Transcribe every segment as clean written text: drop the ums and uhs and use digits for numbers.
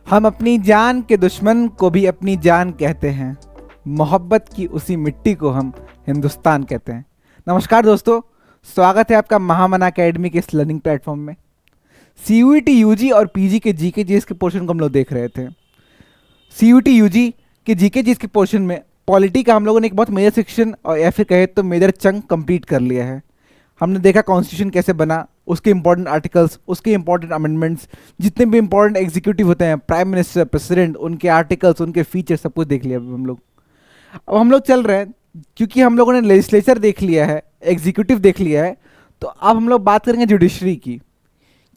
हम अपनी जान के दुश्मन को भी अपनी जान कहते हैं। मोहब्बत की उसी मिट्टी को हम हिंदुस्तान कहते हैं। नमस्कार दोस्तों, स्वागत है आपका महामना एकेडमी के इस लर्निंग प्लेटफॉर्म में। सीयूईटी यूजी और पीजी के जीके जीएस के पोर्शन को हम लोग देख रहे थे। सीयूईटी यूजी के जीके जीएस के पोर्शन में पॉलिटी का हम लोगों ने एक बहुत मेजर सेक्शन और या फिर कहे तो मेजर चंक कंप्लीट कर लिया है। हमने देखा कॉन्स्टिट्यूशन कैसे बना, उसके इंपॉर्टेंट आर्टिकल्स, उसके इंपॉर्टेंट अमेंडमेंट्स, जितने भी इंपॉर्टेंट एग्जीक्यूटिव होते हैं, प्राइम मिनिस्टर, प्रेसिडेंट, उनके आर्टिकल्स, उनके फीचर्स, सब कुछ देख लिया अभी हम लोग। अब हम लोग चल रहे हैं, क्योंकि हम लोगों ने लेजिस्लेचर देख लिया है, एग्जीक्यूटिव देख लिया है, तो अब हम लोग बात करेंगे जुडिशरी की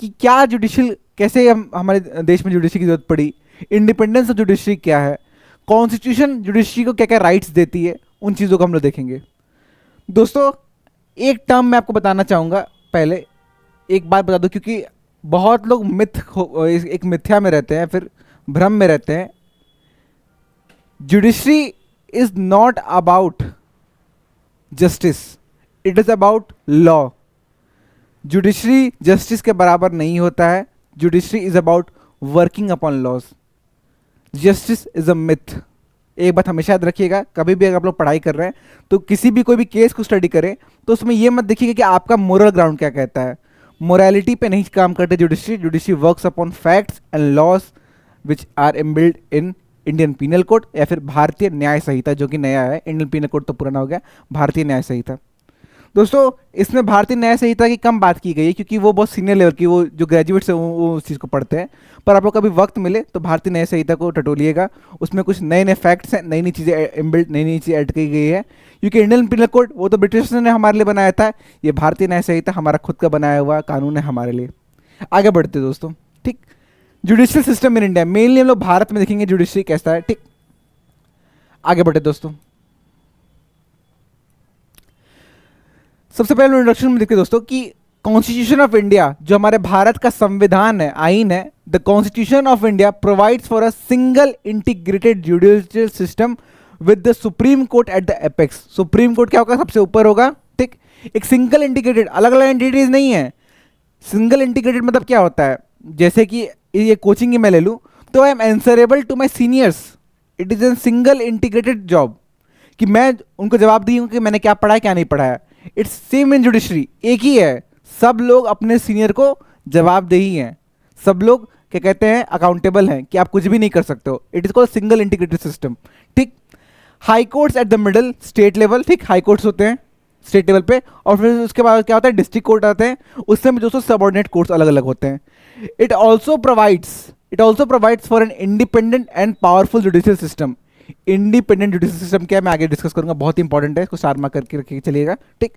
कि क्या जुडिशल, कैसे हमारे देश में जुडिशरी की जरूरत पड़ी, इंडिपेंडेंस ऑफ जुडिशरी क्या है, कॉन्स्टिट्यूशन जुडिशरी को क्या क्या राइट्स देती है, उन चीज़ों को हम लोग देखेंगे। दोस्तों, एक टर्म मैं आपको बताना चाहूँगा। पहले एक बात बता दो, क्योंकि बहुत लोग एक मिथ्या में रहते हैं, फिर भ्रम में रहते हैं। Judiciary is not about justice, it is about law. Judiciary justice के बराबर नहीं होता है। Judiciary is about working upon laws. Justice is a myth. एक बात हमेशा याद रखिएगा, कभी भी अगर आप लोग पढ़ाई कर रहे हैं तो किसी भी कोई भी केस को स्टडी करें तो उसमें यह मत देखिएगा कि आपका मोरल ग्राउंड क्या कहता है। मोरालिटी पे नहीं काम करते judiciary. Judiciary works upon facts and laws which are inbuilt in Indian Penal Code या फिर भारतीय न्याय संहिता, जो कि नया है। इंडियन पीनल कोड तो पुराना हो गया, भारतीय न्याय संहिता। दोस्तों, इसमें भारतीय न्याय संहिता की कम बात की गई है क्योंकि वो बहुत सीनियर लेवल की, वो जो ग्रेजुएट्स हैं वो उस चीज़ को पढ़ते हैं। पर आप लोग कभी वक्त मिले तो भारतीय न्याय संहिता को टटोलिएगा। उसमें कुछ नए नए फैक्ट्स हैं, नई नई चीज़ें इनबिल्ट, नई नई चीज़ें ऐड की गई है। क्योंकि इंडियन पीनल कोड वो तो ब्रिटिश ने हमारे लिए बनाया था, ये भारतीय न्याय संहिता हमारा खुद का बनाया हुआ कानून है हमारे लिए। आगे बढ़ते हैं दोस्तों। ठीक, judicial system in India, mainly हम लोग भारत में देखेंगे जुडिशरी कैसा है। ठीक, आगे बढ़ते दोस्तों। सबसे पहले इंट्रोडक्शन में देखते दोस्तों कि कॉन्स्टिट्यूशन ऑफ इंडिया, जो हमारे भारत का संविधान है, आईन है, the constitution of India provides for a single integrated judicial system with the supreme court at the apex. Supreme court क्या होगा? सबसे ऊपर होगा। ठीक, एक सिंगल इंटीग्रेटेड, अलग अलग एंटिटीज नहीं है। सिंगल इंटीग्रेटेड मतलब क्या होता है? जैसे कि ये कोचिंग ही मैं ले लूँ तो I am answerable to my seniors. It is a single integrated job कि मैं उनको जवाब दी हूँ कि मैंने क्या पढ़ा है क्या नहीं पढ़ा है। इट्स सेम इन जुडिशरी, एक ही है। सब लोग अपने सीनियर को जवाबदेही हैं, सब लोग क्या कहते हैं, अकाउंटेबल हैं कि आप कुछ भी नहीं कर सकते हो। It is called single integrated system. ठीक, High Courts at the middle, state level. ठीक, हाई कोर्ट्स होते हैं स्टेट लेवल पे, और फिर उसके बाद क्या होता है, डिस्ट्रिक्ट कोर्ट आते हैं। उससे में दोस्तों सबऑर्डिनेट कोर्ट्स अलग अलग होते हैं। It also provides for an independent and powerful judicial system. Independent judicial system क्या है मैं आगे डिस्कस करूंगा, बहुत इंपॉर्टेंट है, इसको स्टार मार्क करके रखिए चलिएगा। ठीक,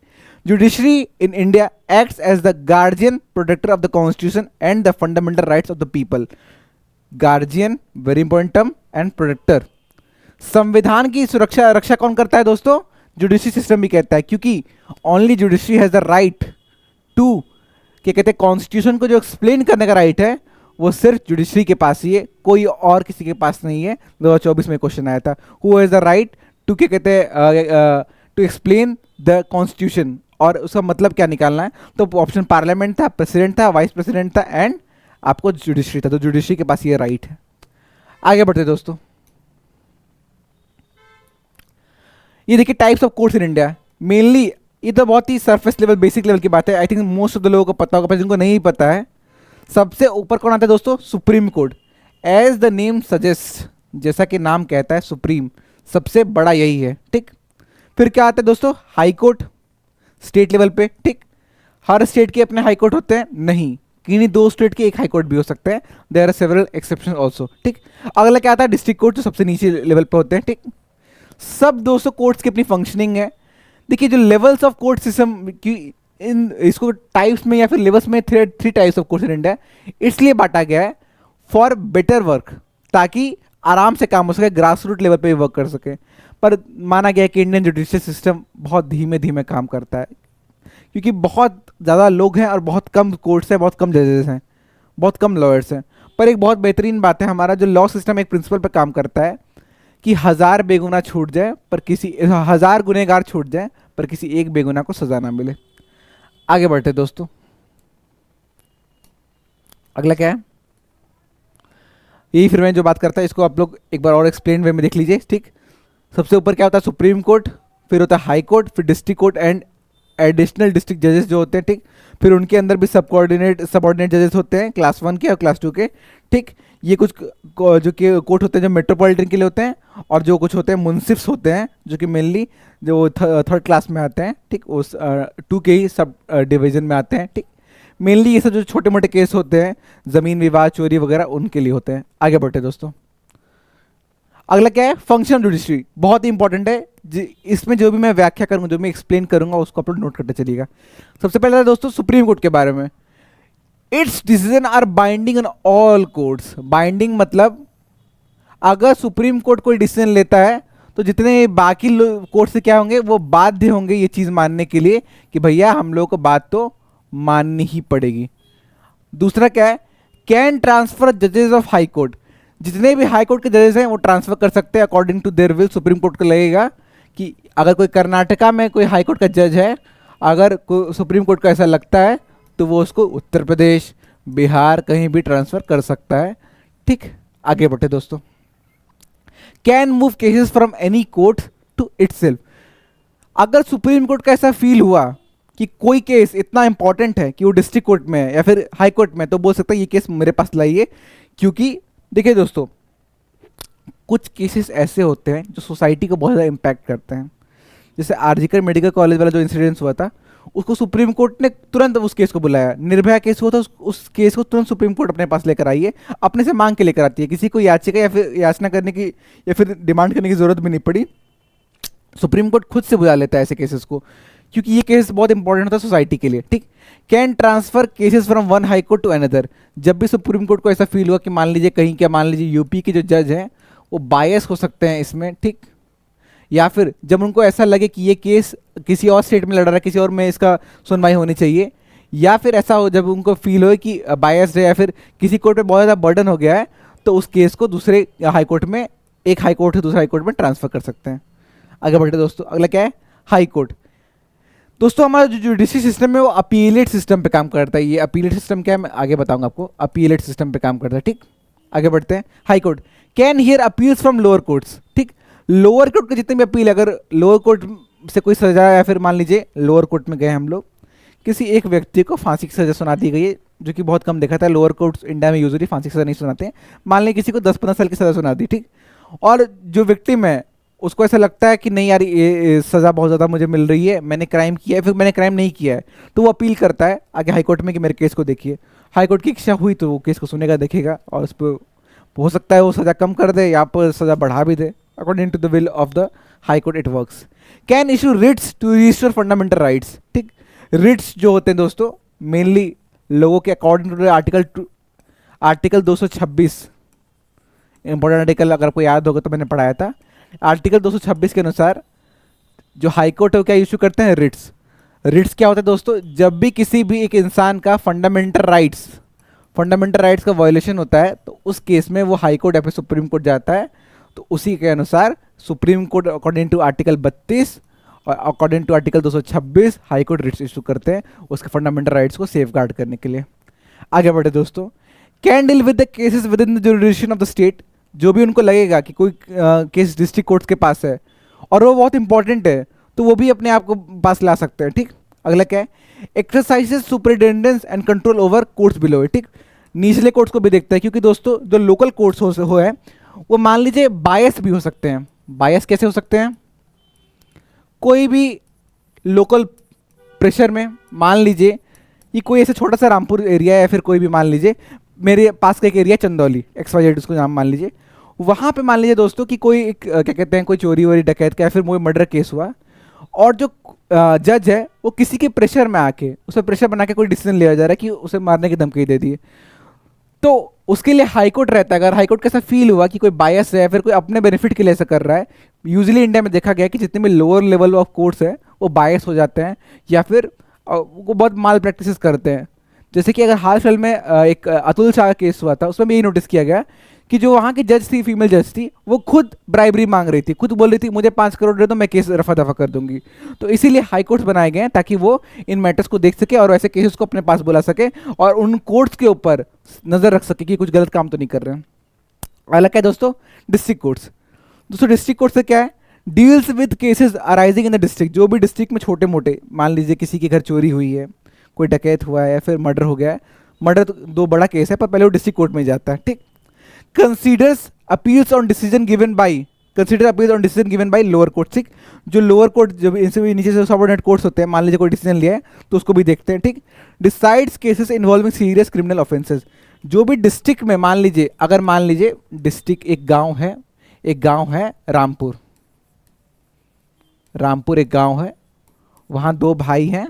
judiciary in India acts as the guardian protector of the constitution and the fundamental rights of the people. Guardian, very important term, and protector. संविधान की सुरक्षा रक्षा कौन करता है दोस्तों? जुडिशरी सिस्टम भी कहता है, क्योंकि only judiciary has the right to, क्या कहते हैं, कॉन्स्टिट्यूशन को जो एक्सप्लेन करने का राइट है वो सिर्फ जुडिशरी के पास ही है, कोई और किसी के पास नहीं है। 2024 में क्वेश्चन आया था, who has the right to, क्या कहते हैं, टू एक्सप्लेन द कॉन्स्टिट्यूशन, और उसका मतलब क्या निकालना है। तो ऑप्शन पार्लियामेंट था, प्रेसिडेंट था, वाइस प्रेसिडेंट था, एंड आपको जुडिशरी था। तो जुडिशरी के पास ये राइट है। आगे बढ़ते दोस्तों, ये देखिए types of courts in India. Mainly ये तो बहुत ही सरफेस लेवल, बेसिक लेवल की बात है। I think most of the लोगों को पता होगा, पर जिनको नहीं पता है, सबसे ऊपर कौन आता है दोस्तों? Supreme court. As the name suggest, जैसा कि नाम कहता है, सुप्रीम, सबसे बड़ा यही है। ठीक, फिर क्या आता है दोस्तों? हाई कोर्ट, स्टेट लेवल पे। ठीक, हर स्टेट के अपने हाई कोर्ट होते हैं? नहीं, किन्हीं दो स्टेट के एक हाई कोर्ट भी हो सकते हैं। There are several exception also. ठीक, अगला क्या आता है? डिस्ट्रिक्ट कोर्ट, जो सबसे नीचे लेवल पे होते हैं। ठीक, सब 200 कोर्ट्स की अपनी फंक्शनिंग है। देखिए, जो लेवल्स ऑफ कोर्ट सिस्टम की, इन इसको टाइप्स में या फिर लेवल्स में three types of courts in India इसलिए बांटा गया है फॉर बेटर वर्क, ताकि आराम से काम हो सके, ग्रास रूट लेवल पे भी वर्क कर सके। पर माना गया है कि इंडियन जुडिशियल सिस्टम बहुत धीमे धीमे काम करता है, क्योंकि बहुत ज़्यादा लोग हैं और बहुत कम कोर्ट्स हैं, बहुत कम जजेस हैं, बहुत कम लॉयर्स हैं। पर एक बहुत बेहतरीन बात है, हमारा जो लॉ सिस्टम एक प्रिंसिपल पर काम करता है कि 1000 बेगुनाह छूट जाए, पर किसी 1000 गुनहगार छूट जाए, पर किसी एक बेगुनाह को सजा ना मिले। आगे बढ़ते दोस्तों, अगला क्या है? यही फिर मैं जो बात करता है इसको आप लोग एक बार और एक्सप्लेन वे में देख लीजिए, ठीक। सबसे ऊपर क्या होता है, सुप्रीम कोर्ट, फिर होता है हाई कोर्ट, फिर district court and additional district जजेस जो होते हैं, ठीक। फिर उनके अंदर भी सबऑर्डिनेट जजेस होते हैं, क्लास 1 के और क्लास 2 के, ठीक। ये कुछ जो कि कोर्ट होते हैं जो मेट्रोपॉलिटन के लिए होते हैं, और जो कुछ होते हैं मुंसिफ्स होते हैं जो कि मेनली जो थर्ड क्लास में आते हैं, ठीक। उस 2 के ही सब डिवीजन में आते हैं, ठीक। मेनली ये सब जो छोटे मोटे केस होते हैं, ज़मीन विवाद, चोरी वगैरह, उनके लिए होते हैं। आगे बढ़ते दोस्तों, अगला क्या है, फंक्शन ऑफ जुडिशरी, बहुत ही इंपॉर्टेंट है। इसमें जो भी मैं व्याख्या करूंगा, जो मैं एक्सप्लेन करूंगा, उसको आप लोग नोट करते चलिएगा। सबसे पहले दोस्तों सुप्रीम कोर्ट के बारे में, its decision are binding on all courts. Binding मतलब अगर सुप्रीम कोर्ट कोई डिसीजन लेता है तो जितने बाकी कोर्ट से क्या होंगे, वो बाध्य होंगे ये चीज़ मानने के लिए कि भैया हम लोगों को बात तो माननी ही पड़ेगी। दूसरा क्या है, कैन ट्रांसफर जजेस ऑफ हाई कोर्ट। जितने भी हाई कोर्ट के जजेस हैं वो ट्रांसफर कर सकते हैं according to their will. Supreme court को लगेगा कि अगर कोई कर्नाटका में कोई हाई कोर्ट का जज है, अगर कोई सुप्रीम कोर्ट को ऐसा लगता है तो वो उसको उत्तर प्रदेश, बिहार कहीं भी ट्रांसफर कर सकता है, ठीक। आगे बढ़ते दोस्तों, can move cases from any court to itself. अगर सुप्रीम कोर्ट का ऐसा फील हुआ कि कोई केस इतना इंपॉर्टेंट है कि वो डिस्ट्रिक्ट कोर्ट में है या फिर हाई कोर्ट में, तो बोल सकता है ये केस मेरे पास लाइए। क्योंकि देखिए दोस्तों, कुछ केसेस ऐसे होते हैं जो सोसाइटी को बहुत ज़्यादा इम्पैक्ट करते हैं। जैसे आरजीकर मेडिकल कॉलेज वाला जो इंसिडेंस हुआ था, उसको सुप्रीम कोर्ट ने तुरंत उस केस को बुलाया। निर्भया केस हुआ था, उस केस को तुरंत सुप्रीम कोर्ट अपने पास लेकर आई है, अपने से मांग के लेकर आती है। किसी को याचिका या फिर याचना करने की या फिर डिमांड करने की जरूरत भी नहीं पड़ी, सुप्रीम कोर्ट खुद से बुला लेता है ऐसे केसेस को, क्योंकि ये केस बहुत इंपॉर्टेंट होता है सोसाइटी के लिए, ठीक। Can transfer cases from one high court to another. जब भी सुप्रीम कोर्ट को ऐसा फील हुआ कि मान लीजिए कहीं क्या, मान लीजिए यूपी के जो जज हैं वो बायस हो सकते हैं इसमें, ठीक। या फिर जब उनको ऐसा लगे कि ये केस किसी और स्टेट में लड़ रहा है, किसी और में इसका सुनवाई होनी चाहिए, या फिर ऐसा हो जब उनको फील हो कि बायस्ड है या फिर किसी कोर्ट पे बहुत ज़्यादा बर्डन हो गया है, तो उस केस को दूसरे हाई कोर्ट में, एक हाई कोर्ट से दूसरे हाई कोर्ट में ट्रांसफर कर सकते हैं। आगे बढ़ते दोस्तों, अगला क्या है, हाई कोर्ट। दोस्तों हमारा जो जुडिशरी सिस्टम है वो अपीलेट सिस्टम पे काम करता है। ये अपीलेट सिस्टम क्या है मैं आगे बताऊंगा आपको। अपीलेट सिस्टम पे काम करता है, ठीक। आगे बढ़ते हैं, high court can hear appeals from lower courts, ठीक। लोअर कोर्ट के जितने भी अपील, अगर लोअर कोर्ट से कोई सजा, या फिर मान लीजिए लोअर कोर्ट में गए हम लोग, किसी एक व्यक्ति को फांसी की सजा सुना दी गई है, जो कि बहुत कम देखा था। लोअर कोर्ट्स इंडिया में यूजुअली फांसी की सजा नहीं सुनाते हैं। मान लीजिए किसी को 10-15 साल की सजा सुना दी, ठीक। और जो विक्टिम है उसको ऐसा लगता है कि नहीं यार ये सज़ा बहुत ज़्यादा मुझे मिल रही है, मैंने क्राइम किया है, फिर मैंने क्राइम नहीं किया है, तो वो अपील करता है आगे हाई कोर्ट में कि मेरे केस को देखिए। हाई कोर्ट की इच्छा हुई तो वो केस को सुनेगा, देखेगा, और उस पर हो सकता है वो सज़ा कम कर दे या पर सज़ा बढ़ा भी दे, according to the will of the high Court it works. Can issue writs to restore fundamental rights, ठीक। रिट्स जो होते हैं दोस्तों मेनली लोगों के according to article 226, important article, अगर आपको याद होगा तो मैंने पढ़ाया था। आर्टिकल 226 के अनुसार जो हाई कोर्ट है वो क्या इशू करते हैं, रिट्स। रिट्स क्या होता है दोस्तों, जब भी किसी भी एक इंसान का फंडामेंटल राइट्स का वायोलेशन होता है, तो उस केस में वो हाई कोर्ट या फिर सुप्रीम कोर्ट जाता है। तो उसी के अनुसार supreme court according to article 32 और according to article 226 high court writs issue करते हैं उसके फंडामेंटल राइट्स को सेफ गार्ड करने के लिए। आगे बढ़े दोस्तों, can deal with the cases within the jurisdiction of the state. जो भी उनको लगेगा कि कोई केस डिस्ट्रिक्ट कोर्ट्स के पास है और वो बहुत इंपॉर्टेंट है, तो वो भी अपने आप को पास ला सकते हैं, ठीक। अगला क्या है, exercises superintendence and control over courts below है, ठीक। निचले कोर्ट्स को भी देखता है, क्योंकि दोस्तों जो लोकल कोर्ट्स हो है वो मान लीजिए बायस भी हो सकते हैं। बायस कैसे हो सकते हैं, कोई भी लोकल प्रेशर में, मान लीजिए ये कोई ऐसे छोटा सा रामपुर एरिया है, या फिर कोई भी मान लीजिए मेरे पास का एक एरिया चंदौली XYZ उसको नाम मान लीजिए, वहाँ पे मान लीजिए दोस्तों कि कोई एक क्या कहते हैं कोई चोरी वोरी डकैत का या फिर कोई मर्डर केस हुआ, और जो जज है वो किसी के प्रेशर में आके, उसे प्रेशर बना के कोई डिसीजन लिया जा रहा है कि उसे मारने की धमकी दे दी, तो उसके लिए हाईकोर्ट रहता है। अगर हाईकोर्ट का ऐसा फील हुआ कि कोई बायस है या फिर कोई अपने बेनिफिट के लिए ऐसा कर रहा है, यूजुअली इंडिया में देखा गया कि जितने भी लोअर लेवल ऑफ कोर्ट्स है वो बायस हो जाते हैं या फिर वो बहुत माल प्रैक्टिसेस करते हैं। जैसे कि अगर हाल फिलहाल में एक अतुल शाह का केस हुआ था, उसमें भी यही नोटिस किया गया कि जो वहाँ की जज थी, फीमेल जज थी, वो खुद ब्राइबरी मांग रही थी, खुद बोल रही थी मुझे 5 करोड़ दे दो, मैं केस रफा दफा कर दूंगी। तो इसीलिए हाई कोर्ट्स बनाए गए हैं ताकि वो इन मैटर्स को देख सके और ऐसे केसेस को अपने पास बुला सके और उन कोर्ट्स के ऊपर नज़र रख सके कि कुछ गलत काम तो नहीं कर रहे हैं। अगला क्या है दोस्तों, डिस्ट्रिक्ट कोर्ट्स। दोस्तों डिस्ट्रिक्ट कोर्ट से क्या है, deals with cases arising in the district, जो भी डिस्ट्रिक्ट में छोटे मोटे, मान लीजिए किसी के घर चोरी हुई है, कोई डकैत हुआ है या फिर मर्डर हो गया है, मर्डर तो दो बड़ा केस है पर पहले वो डिस्ट्रिक्ट कोर्ट में जाता है, ठीक। Considers appeals on decision given by, consider appeals on decision given by lower court, ठीक। जो लोअर कोर्ट, जब इनसे भी नीचे से सबऑर्डिनेट कोर्ट्स होते हैं, मान लीजिए कोई डिसीजन लिया है तो उसको भी देखते हैं, ठीक। Decides cases involving serious criminal offences, जो भी डिस्ट्रिक्ट में, मान लीजिए अगर मान लीजिए डिस्ट्रिक्ट एक गांव है, एक गांव है रामपुर, रामपुर एक गांव है, वहाँ दो भाई हैं,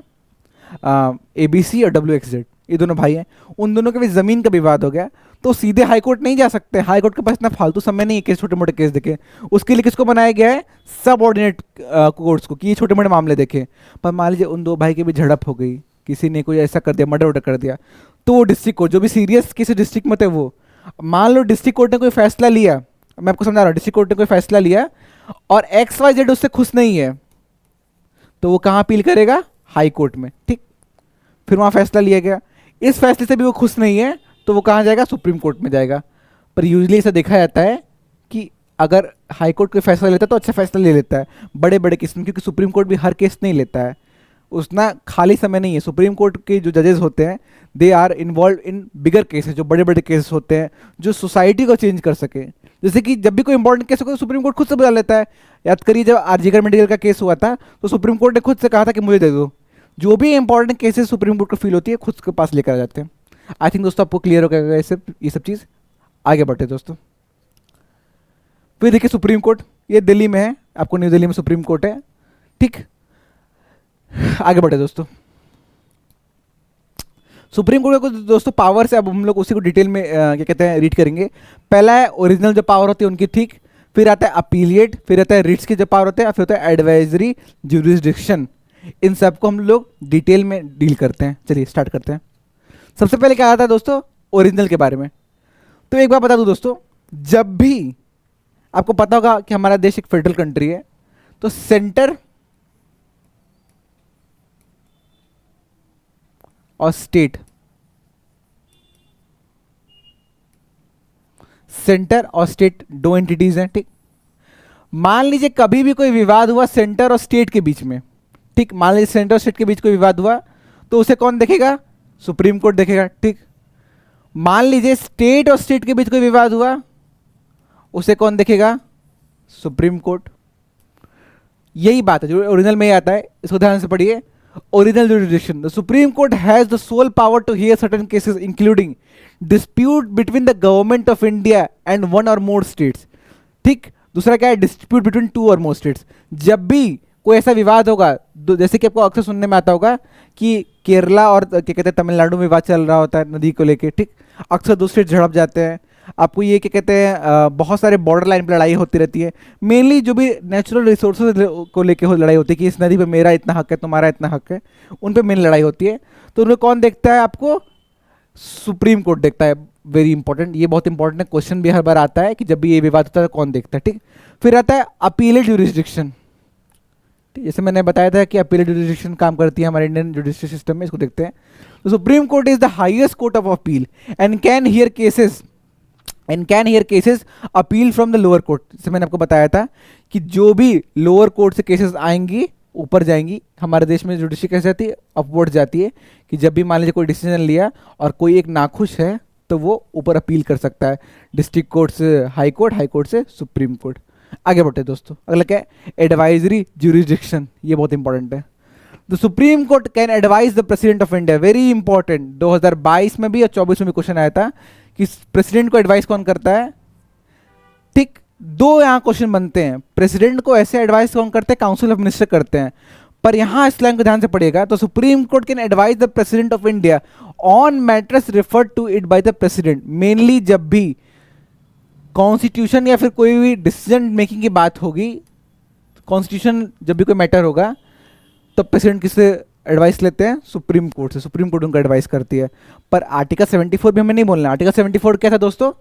ABC और WXZ, ये दोनों भाई हैं, उन दोनों के बीच ज़मीन का विवाद हो गया, तो सीधे हाई कोर्ट नहीं जा सकते, हाई कोर्ट के पास इतना फालतू समय नहीं है कि छोटे मोटे केस देखे, उसके लिए किसको बनाया गया है, सब ऑर्डिनेट कोर्ट्स को, कि ये छोटे मोटे मामले देखें। पर मान लीजिए उन दो भाई के बीच झड़प हो गई, किसी ने कोई ऐसा कर दिया, मर्डर वर्डर कर दिया, तो वो डिस्ट्रिक्ट कोर्ट, जो भी सीरियस किसी डिस्ट्रिक्ट में थे वो, मान लो डिस्ट्रिक्ट कोर्ट ने कोई फैसला लिया, मैं आपको समझा रहा हूँ, डिस्ट्रिक्ट कोर्ट ने कोई फैसला लिया और XYZ उससे खुश नहीं है, तो वो कहाँ अपील करेगा, हाई कोर्ट में, ठीक। फिर वहाँ फैसला लिया गया, इस फैसले से भी वो खुश नहीं है, तो वो कहाँ जाएगा, सुप्रीम कोर्ट में जाएगा। पर यूजली ऐसा देखा जाता है कि अगर हाई कोर्ट कोई फैसला लेता है तो अच्छा फैसला ले लेता है बड़े बड़े केस में, क्योंकि सुप्रीम कोर्ट भी हर केस नहीं लेता है, उतना खाली समय नहीं है। सुप्रीम कोर्ट के जो जजेस होते हैं they are involve in bigger cases, जो बड़े बड़े केसेस होते हैं जो सोसाइटी को चेंज कर सके। जैसे कि जब भी कोई इंपॉर्टेंट केस हो तो सुप्रीम कोर्ट खुद से बुला लेता है। याद करिए जब आरजीकर मेडिकल का केस हुआ था तो सुप्रीम कोर्ट ने खुद से कहा था कि मुझे दे दो। जो भी इंपॉर्टेंट केसेस सुप्रीम कोर्ट को फील होती है खुद के पास लेकर आ जाते हैं। आई थिंक दोस्तों आपको क्लियर हो गया ये सब चीज़। आगे बढ़ते दोस्तों। फिर देखिए सुप्रीम कोर्ट, ये दिल्ली में है, आपको न्यू दिल्ली में सुप्रीम कोर्ट है, ठीक। आगे बढ़े दोस्तों। सुप्रीम कोर्ट का दोस्तों पावर से अब हम लोग उसी को डिटेल में क्या कहते हैं रीड करेंगे। पहला है ओरिजिनल जो पावर होती है उनकी, ठीक। फिर आता है अपीलिएट, फिर आता है रिट्स के जो पावर होते हैं, फिर होता है एडवाइजरी ज्यूरिसडिक्शन। इन सब को हम लोग डिटेल में डील करते हैं। चलिए स्टार्ट करते हैं। सबसे पहले क्या आता है दोस्तों, ओरिजिनल के बारे में। तो एक बार बता दूं दोस्तों, जब भी आपको पता होगा कि हमारा देश एक फेडरल कंट्री है, तो सेंटर और स्टेट, सेंटर और स्टेट दो एंटिटीज हैं, ठीक। मान लीजिए कभी भी कोई विवाद हुआ सेंटर और स्टेट के बीच में, ठीक। मान लीजिए सेंटर और स्टेट के बीच कोई विवाद हुआ तो उसे कौन देखेगा, सुप्रीम कोर्ट देखेगा, ठीक। मान लीजिए स्टेट और स्टेट के बीच कोई विवाद हुआ उसे कौन देखेगा, सुप्रीम कोर्ट। यही बात है जो ओरिजिनल में ही आता है, इसको ध्यान से पढ़िए। Original jurisdiction, the supreme court has the sole power to hear certain cases including dispute between the government of India and one or more states, ठीक। दूसरा क्या है, डिस्प्यूट बिटवीन टू और मोर स्टेट्स। जब भी कोई ऐसा विवाद होगा, जैसे कि आपको अक्सर सुनने में आता होगा कि केरला और क्या कहते हैं तमिलनाडु में विवाद चल रहा होता है नदी को लेके, ठीक। अक्सर दो स्टेट झड़प जाते हैं। आपको ये क्या कहते हैं बहुत सारे बॉर्डर लाइन पर लड़ाई होती रहती है। मेनली जो भी नेचुरल रिसोर्सेज को लेके लड़ाई होती है कि इस नदी पे मेरा इतना हक है, तुम्हारा इतना हक है, उन पे मेन लड़ाई होती है। तो उन्हें कौन देखता है, आपको सुप्रीम कोर्ट देखता है। वेरी इंपॉर्टेंट, ये बहुत इंपॉर्टेंट है, क्वेश्चन भी हर बार आता है कि जब भी ये विवाद होता है तो कौन देखता है, ठीक। फिर आता है अपीलेट ज्यूरिसडिक्शन, जैसे मैंने बताया था कि अपीलेट ज्यूरिसडिक्शन काम करती है हमारे इंडियन जुडिशरी सिस्टम में। इसको देखते हैं। तो supreme court is the highest court of appeal and can hear cases appeal from the lower court. जैसे मैंने आपको बताया था कि जो भी लोअर कोर्ट से केसेस आएंगी ऊपर जाएंगी। हमारे देश में जुडिशरी कैसे जाती है, अपवर्ड जाती है, कि जब भी मान लीजिए कोई डिसीजन लिया और कोई एक नाखुश है तो वो ऊपर अपील कर सकता है, डिस्ट्रिक्ट कोर्ट से हाई कोर्ट, हाई कोर्ट से सुप्रीम कोर्ट। आगे बढ़ते दोस्तों। अगला क्या है, एडवाइजरी ज्यूरिसडिक्शन। ये बहुत इंपॉर्टेंट है। The supreme court can advise the president of India. Very important, 2022 में भी और 24 में भी क्वेश्चन आया था कि प्रेसिडेंट को एडवाइस कौन करता है, ठीक। दो यहाँ क्वेश्चन बनते हैं, प्रेसिडेंट को ऐसे एडवाइस कौन करते हैं, काउंसिल ऑफ मिनिस्टर करते हैं। पर यहाँ इस लाइन को ध्यान से पढ़िएगा। तो supreme court can advise the president of India on matters referred to it by the president. Mainly जब भी कॉन्स्टिट्यूशन या फिर कोई भी डिसीजन मेकिंग की बात होगी, कॉन्स्टिट्यूशन जब भी कोई मैटर होगा तो प्रेसिडेंट किससे एडवाइस लेते हैं, सुप्रीम कोर्ट से। सुप्रीम कोर्ट उनको एडवाइस करती है। पर आर्टिकल 74 भी हमें नहीं बोलना। आर्टिकल 74 क्या था दोस्तों,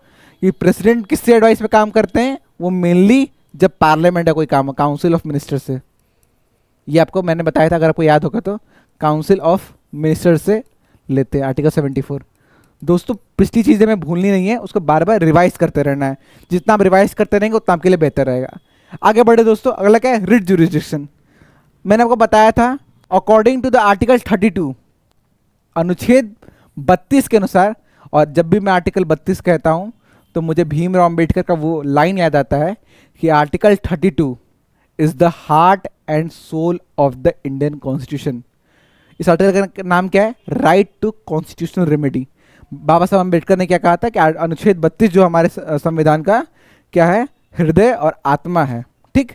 ये प्रेसिडेंट किससे एडवाइस पे काम करते हैं, वो मेनली जब पार्लियामेंट का कोई काम हो, काउंसिल ऑफ मिनिस्टर से। ये आपको मैंने बताया था, अगर आपको याद होगा तो, काउंसिल ऑफ मिनिस्टर से लेते हैं आर्टिकल 74। दोस्तों पिछली चीज़ें हमें भूलनी नहीं है, उसको बार बार रिवाइज करते रहना है। जितना आप रिवाइज करते रहेंगे उतना आपके लिए बेहतर रहेगा। आगे बढ़े दोस्तों, अगला क्या है, रिट जुरिस्डिक्शन। मैंने आपको बताया था अकॉर्डिंग टू द आर्टिकल 32, अनुच्छेद 32 के अनुसार, और जब भी मैं आर्टिकल 32 कहता हूँ तो मुझे भीमराव अम्बेडकर का वो लाइन याद आता है कि article 32 is the heart and soul of the Indian constitution. इस आर्टिकल का नाम क्या है, right to constitutional remedy. Baba Saheb Ambedkar ने क्या कहा था कि अनुच्छेद 32 जो हमारे संविधान का क्या है, हृदय और आत्मा है। ठीक,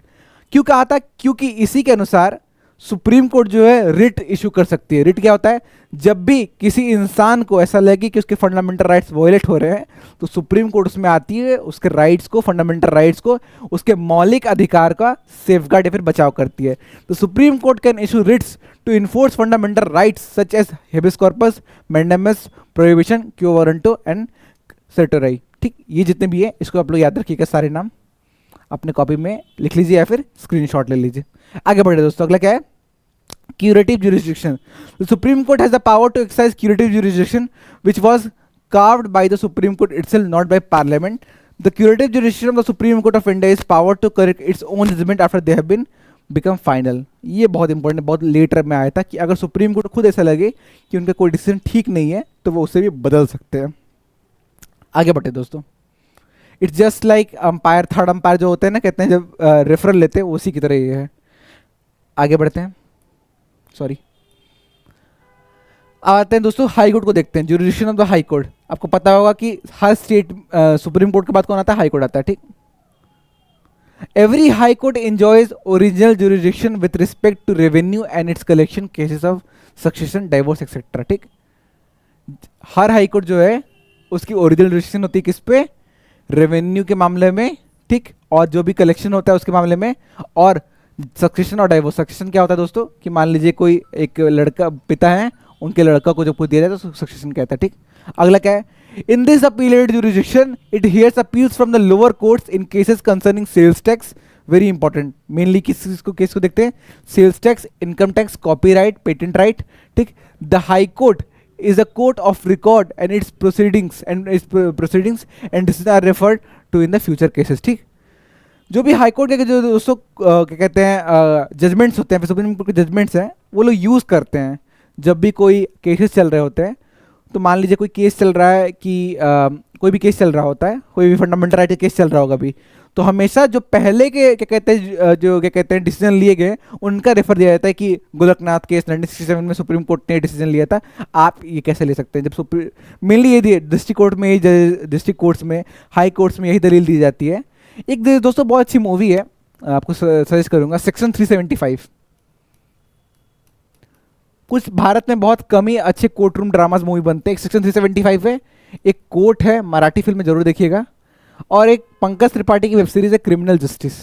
क्यों कहा था, क्योंकि इसी के अनुसार सुप्रीम कोर्ट जो है रिट इशू कर सकती है। रिट क्या होता है, जब भी किसी इंसान को ऐसा लगे कि उसके फंडामेंटल राइट्स वॉयलेट हो रहे हैं तो सुप्रीम कोर्ट उसमें आती है, उसके राइट्स को, फंडामेंटल राइट्स को, उसके मौलिक अधिकार का सेफगार्ड या फिर बचाव करती है। तो supreme court can issue writs to enforce fundamental rights such as habeas corpus, mandamus, prohibition, quo warranto and certiorari. ठीक, ये जितने भी है इसको आप लोग याद रखिएगा, सारे नाम अपने कॉपी में लिख लीजिए या फिर स्क्रीनशॉट ले लीजिए। आगे बढ़े दोस्तों, अगला क्या है, curative jurisdiction. The Supreme Court has the power to exercise curative jurisdiction, which was carved by the Supreme Court itself, not by Parliament. The curative jurisdiction of the Supreme Court of India is power to correct its own judgment after they have been become final. ये बहुत important, बहुत letter में आया था कि अगर supreme court खुद ऐसा लगे कि उनका कोई डिसीजन ठीक नहीं है तो वो उसे भी बदल सकते हैं। आगे बढ़ते दोस्तों, it's just like umpire, third umpire जो होते हैं ना, कहते हैं जब रेफरल लेते हैं, उसी की तरह ये है। आगे बढ़ते हैं, सॉरी, आते हैं दोस्तों हाई कोर्ट को देखते हैं। Jurisdiction of the high court, आपको पता होगा कि हर स्टेट सुप्रीम कोर्ट के बाद कौन आता है, हाई कोर्ट आता है। ठीक, every high court enjoys original jurisdiction with respect to revenue and its collection, cases of succession, divorce etcetera. ठीक, हर हाई कोर्ट जो है उसकी ओरिजिनल जुरिडिक्शन होती है किस पे, रेवेन्यू के मामले में। ठीक, और जो भी कलेक्शन होता है उसके मामले में, और सक्सेशन और डाइवोर्स। सक्सेशन क्या होता है दोस्तों, कि मान लीजिए कोई एक लड़का, पिता है, उनके लड़का को जब कुछ दिया जाए तो सक्सेशन कहता है। ठीक, अगला क्या है, in this appellate jurisdiction it hears appeals from the lower courts in cases concerning sales tax. Very important, mainly किस केस को देखते हैं, sales tax, income tax, copyright, patent right. ठीक, the high court is a court of record and its proceedings and decisions are referred to in the future cases। ठीक, जो भी high court के जो दोस्तों क्या कहते हैं जजमेंट्स होते हैं, सुप्रीम कोर्ट के जजमेंट्स हैं, वो लोग यूज़ करते हैं जब भी कोई केसेस चल रहे होते हैं। तो मान लीजिए कोई केस चल रहा है कि कोई भी केस चल रहा होता है, कोई भी फंडामेंटल राइट का केस चल रहा होगा अभी, तो हमेशा जो पहले के क्या कहते हैं, जो क्या कहते हैं डिसीजन लिए गए, उनका रेफर दिया जाता है कि गोलकनाथ केस 1967 में सुप्रीम कोर्ट ने डिसीजन लिया था, आप ये कैसे ले सकते हैं। जब मेनली ये दिए डिस्ट्रिक्ट कोर्ट में, डिस्ट्रिक्ट कोर्ट्स में, हाई कोर्ट्स में यही दलील दी जाती है। एक दोस्तों बहुत अच्छी मूवी है, आपको सजेस्ट करूंगा, सेक्शन 375। कुछ भारत में बहुत कम ही अच्छे कोर्ट रूम ड्रामाज मूवी बनते हैं। एक सेक्शन 375 है, एक कोर्ट है, मराठी फिल्म में जरूर देखिएगा, और एक पंकज त्रिपाठी की वेब सीरीज है क्रिमिनल जस्टिस।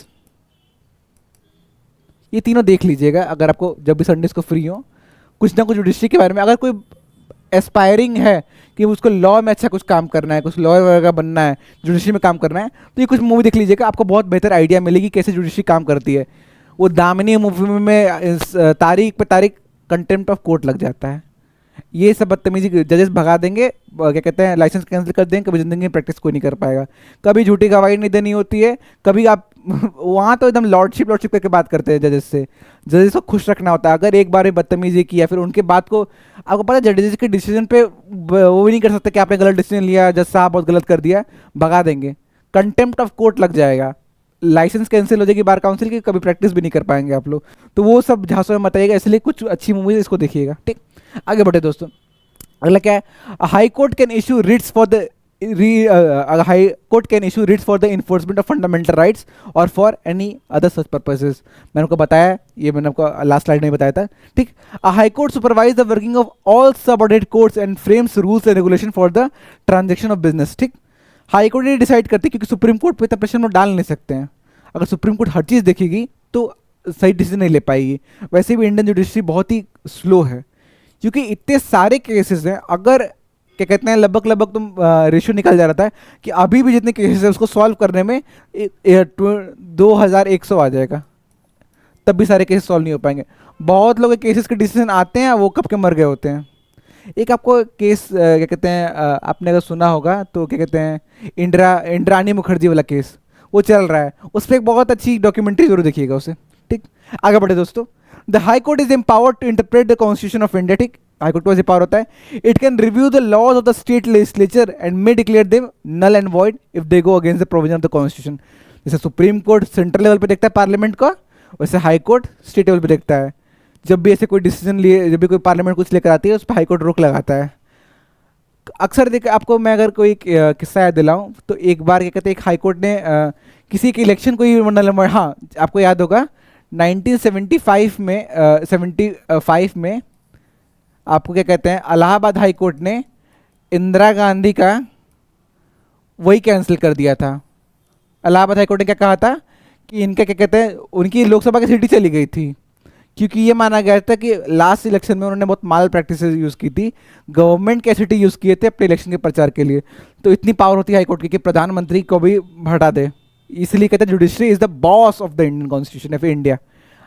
ये तीनों देख लीजिएगा अगर आपको जब भी संडेज को फ्री हो। कुछ ना कुछ जुडिशरी के बारे में, अगर कोई एस्पायरिंग है कि उसको लॉ में अच्छा कुछ काम करना है, कुछ लॉयर वगैरह बनना है, जुडिशरी में काम करना है, तो ये कुछ मूवी देख लीजिएगा, आपको बहुत बेहतर आइडिया मिलेगी कैसे जुडिशरी काम करती है। वो दामिनी मूवी में तारीख पे तारीख कंटेम्प्ट ऑफ कोर्ट लग जाता है। ये सब बदतमीजी जजेस भगा देंगे, क्या कहते हैं लाइसेंस कैंसिल कर देंगे, कभी जिंदगी में प्रैक्टिस कोई नहीं कर पाएगा। कभी झूठी गवाही नहीं देनी होती है, कभी आप वहाँ तो एकदम लॉर्डशिप करके बात करते हैं जजेस से। जजेस को खुश रखना होता है, अगर एक बार बदतमीजी की या फिर उनके बात को, आपको पता है जजेस के डिसीजन पे वो भी नहीं कर सकते कि आपने गलत डिसीजन लिया, जज साहब बहुत गलत कर दिया, भगा देंगे, कंटेम्प्ट ऑफ कोर्ट लग जाएगा, लाइसेंस कैंसिल हो जाएगी बार काउंसिल की, कभी प्रैक्टिस भी नहीं कर पाएंगे आप लोग। तो वो सब झांसों में बताइएगा, इसलिए कुछ अच्छी मूवीज इसको देखिएगा। ठीक, आगे बढ़े दोस्तों, अगला क्या है, high court can issue writs for the high court can issue writs for the enforcement of fundamental rights और for any other such purposes. मैंने आपको बताया, ये मैंने आपको लास्ट स्लाइड में बताया था। ठीक, high court supervise the working of all subordinate courts and frames rules and regulation for the transaction of business. ठीक, हाई कोर्ट ये डिसाइड करती है, क्योंकि सुप्रीम कोर्ट पे इतना प्रेशर में डाल नहीं सकते हैं। अगर सुप्रीम कोर्ट हर चीज़ देखेगी तो सही डिसीजन नहीं ले पाएगी। वैसे भी इंडियन जुडिशरी बहुत ही स्लो है, क्योंकि इतने सारे केसेस हैं। अगर क्या कहते हैं लगभग तुम रेशियो निकल जा रहा था कि अभी भी जितने केसेस हैं उसको सॉल्व करने में 2100 आ जाएगा, तब भी सारे केसेस सॉल्व नहीं हो पाएंगे। बहुत लोग केसेस के डिसीजन आते हैं, वो कब के मर गए होते हैं। एक आपको केस क्या कहते हैं, आपने अगर सुना होगा तो क्या कहते हैं, इंद्राणी मुखर्जी वाला केस वो चल रहा है, उस पर एक बहुत अच्छी डॉक्यूमेंट्री जरूर देखिएगा उसे। ठीक, आगे बढ़े दोस्तों। The high court is empowered to interpret the constitution of India. ठीक, हाई कोर्ट को ऐसे पावर होता है, it can review the laws of the state legislature and may declare them null and void if they go against the provision of the constitution. जैसे supreme court central level पे देखता है parliament का, वैसे high court state level पे देखता है। जब भी ऐसे कोई डिसीजन लिए, जब भी कोई पार्लियामेंट कुछ लेकर आती है उस पर हाई कोर्ट रोक लगाता है। अक्सर देख, आपको मैं अगर कोई किस्सा याद दिलाऊं तो एक बार क्या कहते हैं, एक हाई कोर्ट ने किसी एक इलेक्शन को ही हाँ आपको याद होगा 1975 में 75 में आपको क्या कहते हैं, इलाहाबाद हाई कोर्ट ने इंदिरा गांधी का वही कैंसिल कर दिया था। इलाहाबाद हाई कोर्ट ने क्या कहा था कि इनका क्या कहते हैं, उनकी लोकसभा की सीट चली गई थी क्योंकि ये माना गया था कि लास्ट इलेक्शन में उन्होंने बहुत माल प्रैक्टिसेस यूज़ की थी, गवर्नमेंट के एसिटी यूज़ किए थे अपने इलेक्शन के प्रचार के लिए। तो इतनी पावर होती है हाईकोर्ट की कि प्रधानमंत्री को भी हटा दे, इसलिए कहते हैं judiciary is the boss of the Indian constitution of India.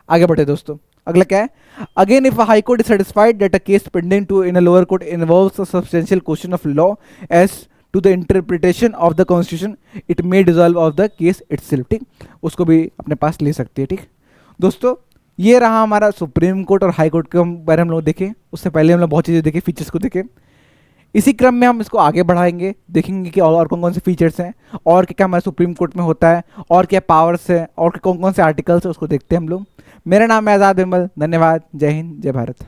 आगे बढ़े दोस्तों, अगला क्या है, again if high court is satisfied that a case pending to in a lower court involves a substantial question of law as to the interpretation of the constitution, it may dissolve of the case itself. ठीक, उसको भी अपने पास ले सकती है। ठीक दोस्तों, ये रहा हमारा सुप्रीम कोर्ट और हाई कोर्ट के बारे में हम लोग देखें। उससे पहले हम लोग बहुत चीज़ें देखें, फीचर्स को देखें। इसी क्रम में हम इसको आगे बढ़ाएंगे, देखेंगे कि और कौन कौन से फीचर्स हैं, और क्या क्या हमारे सुप्रीम कोर्ट में होता है, और क्या पावर्स है, और कौन कौन से आर्टिकल्स हैं, उसको देखते हैं हम लोग। मेरा नाम है आज़ाद विमल। धन्यवाद। जय हिंद, जय भारत।